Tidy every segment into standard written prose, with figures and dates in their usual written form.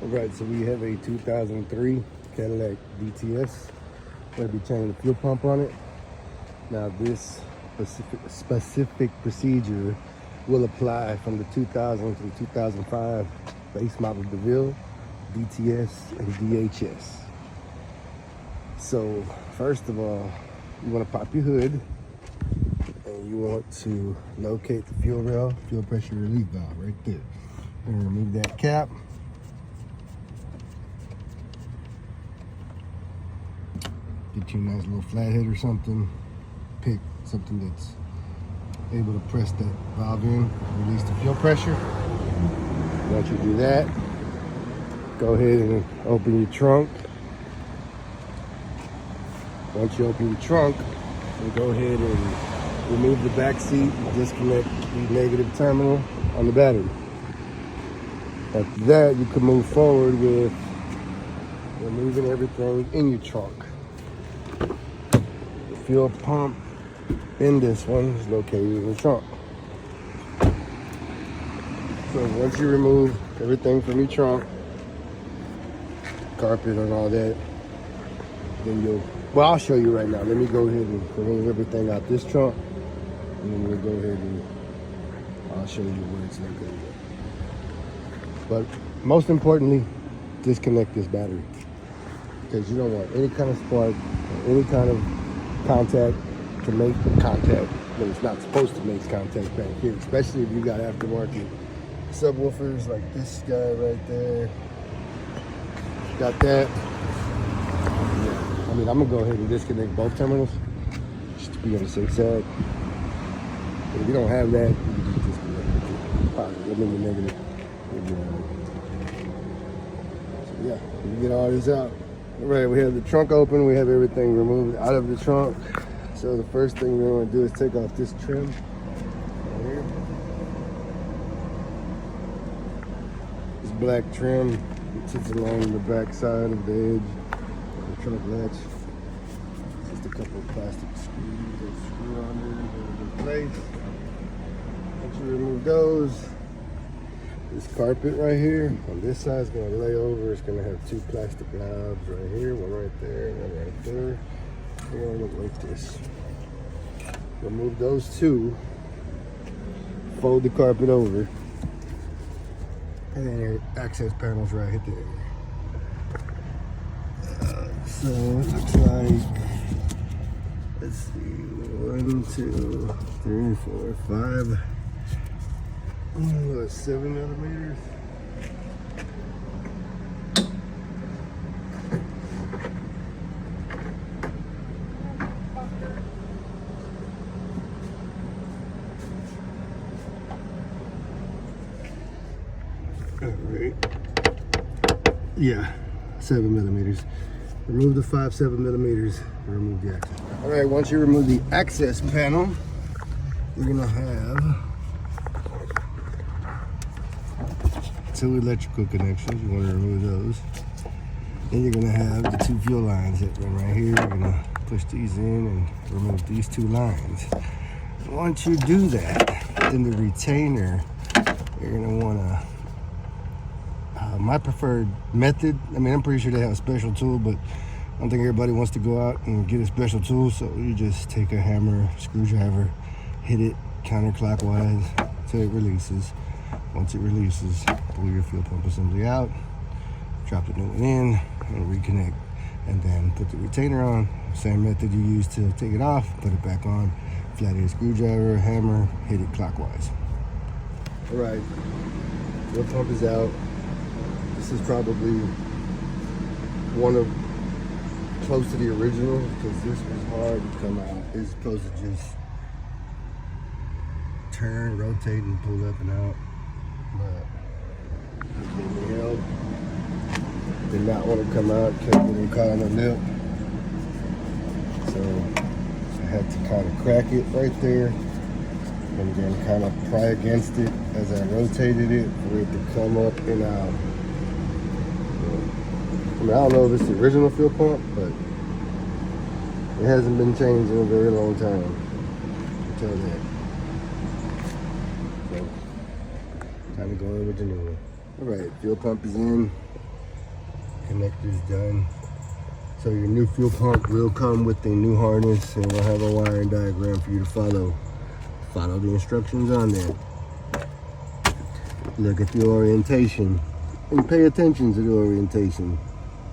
Alright, so we have a 2003 Cadillac DTS. We're going to be changing the fuel pump on it. Now this specific procedure will apply from the 2000 to 2005 base model DeVille, DTS, and DHS. So first of all, you want to pop your hood and you want to locate the fuel rail, fuel pressure relief valve right there. And remove that cap. Get you a nice little flathead or something. Pick something that's able to press that valve in, release the fuel pressure. Once you do that, go ahead and open your trunk. Once you open your trunk, you go ahead and remove the back seat and disconnect the negative terminal on the battery. After that, you can move forward with removing everything in your trunk. The fuel pump in this one is located in the trunk. So once you remove everything from your trunk, carpet and all that, then I'll show you right now. Let me go ahead and remove everything out this trunk, and then we'll go ahead and I'll show you where it's not going to go. But most importantly, disconnect this battery, because you don't want any kind of spark or any kind of contact to make contact when it's not supposed to make contact back here, especially if you got aftermarket subwoofers like this guy right there. Got that. I mean, I'm gonna go ahead and disconnect both terminals just to be on the safe side. But if you don't have that, you can just disconnect the positive and the negative. So yeah, we get all this out. All right, we have the trunk open. We have everything removed out of the trunk. So the first thing we're going to do is take off this trim right here. This black trim, it sits along the back side of the edge of the trunk latch. Just a couple of plastic screws that screw on there in place. Once you remove those, this carpet right here on this side is going to lay over. It's going to have two plastic knobs right here, one right there, one right there. They're going to look like this. Remove those two, fold the carpet over, and then your access panel's right there. So it looks like, let's see, 1, 2, 3, 4, 5. 7 millimeters. All right. Yeah, 7 millimeters. Remove the 7 millimeters. Remove the access. All right. Once you remove the access panel, you're gonna have 2 electrical connections. You want to remove those. Then you're going to have the 2 fuel lines that run right here. You're going to push these in and remove these 2 lines. Once you do that, then the retainer, you're going to want to, my preferred method, I mean, I'm pretty sure they have a special tool, but I don't think everybody wants to go out and get a special tool. So you just take a hammer, screwdriver, hit it counterclockwise till it releases. Once it releases, pull your fuel pump assembly out, drop the new one in, and reconnect. And then put the retainer on. Same method you use to take it off, put it back on. Flathead screwdriver, hammer, hit it clockwise. All right, fuel pump is out. This is probably one of close to the original, because this was hard to come out. It's supposed to just turn, rotate, and pull up and out. But it gave me help. Did not want to come out, kept getting caught on the lip. So I had to kind of crack it right there and then kind of pry against it as I rotated it for it to come up and out. I mean, I don't know if it's the original fuel pump, but it hasn't been changed in a very long time. I'll tell that. So, time to go in with the new one. All right, fuel pump is in. connector's done. So your new fuel pump will come with a new harness, and we'll have a wiring diagram for you to follow. Follow the instructions on there. Look at the orientation and pay attention to the orientation.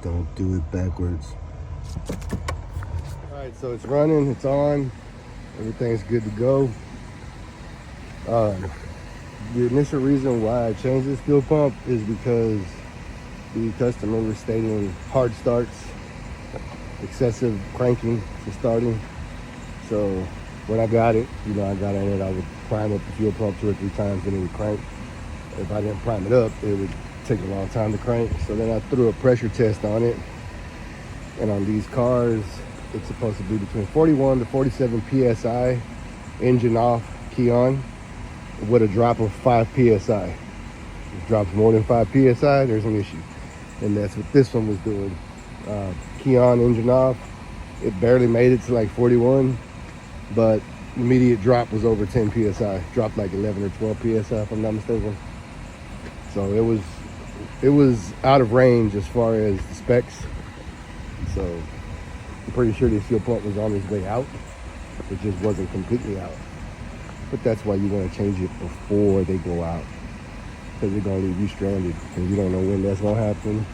Don't do it backwards. All right, so it's running, it's on, everything's good to go. The initial reason why I changed this fuel pump is because the customer was stating hard starts, excessive cranking to starting. So when I got it, I got in it, I would prime up the fuel pump 2 or 3 times and it would crank. If I didn't prime it up, it would take a long time to crank. So then I threw a pressure test on it. And on these cars, it's supposed to be between 41 to 47 PSI, engine off, key on, with a drop of 5 PSI. If it drops more than 5 PSI, there's an issue. And that's what this one was doing. Key on, engine off. It barely made it to like 41, but immediate drop was over 10 PSI. Dropped like 11 or 12 PSI if I'm not mistaken. So it was out of range as far as the specs. So I'm pretty sure this fuel pump was on its way out. It just wasn't completely out. But that's why you want to change it before they go out, because they're going to leave you stranded and you don't know when that's going to happen.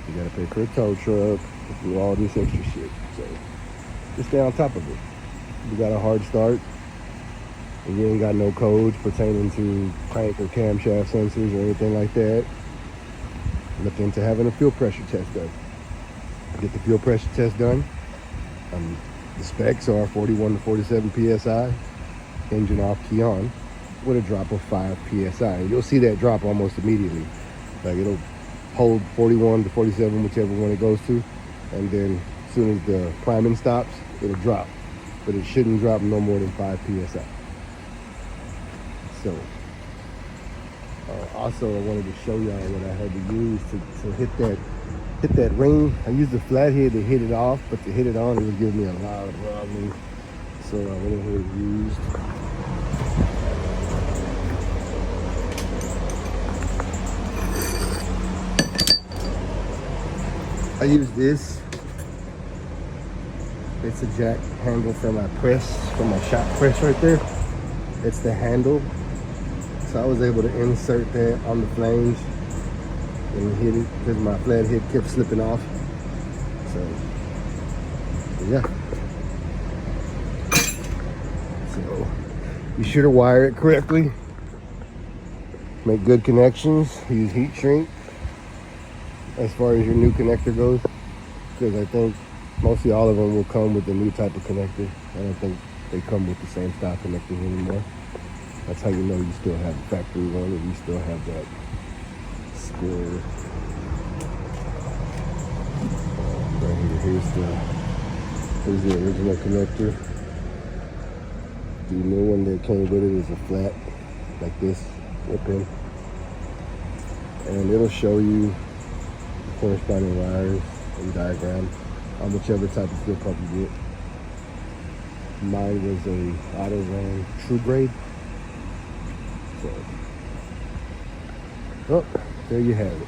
You got to pay for a tow truck, do all this extra shit. So just stay on top of it. You got a hard start and you ain't got no codes pertaining to crank or camshaft sensors or anything like that, look into having a fuel pressure test done. Get the fuel pressure test done. The specs are 41 to 47 PSI, engine off, key on, with a drop of 5 PSI. And you'll see that drop almost immediately. Like it'll hold 41 to 47, whichever one it goes to. And then as soon as the priming stops, it'll drop. But it shouldn't drop no more than 5 PSI. So, also I wanted to show y'all what I had to use to hit that ring. I used the flathead to hit it off, but to hit it on, it was giving me a lot of problems. So I went ahead and used this. It's a jack handle for my press, for my shop press right there. It's the handle. So I was able to insert that on the flange and hit it because my flathead kept slipping off. So yeah. So be sure to wire it correctly. Make good connections. Use heat shrink as far as your new connector goes, because I think mostly all of them will come with the new type of connector. I don't think they come with the same style connectors anymore. That's how you know you still have the factory one and you still have that square. Right here, here's the original connector. The new one that came with it is a flat, like this, pin. And it'll show you corresponding wires and diagram on whichever type of fuel pump you get. Mine was a auto ran true grade. So, oh, there you have it.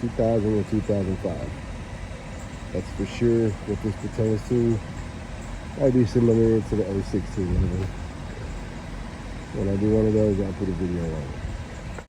2000 and 2005. That's for sure what this pertains to. I'd be similar to the 016. When I do one of those, I'll put a video on it.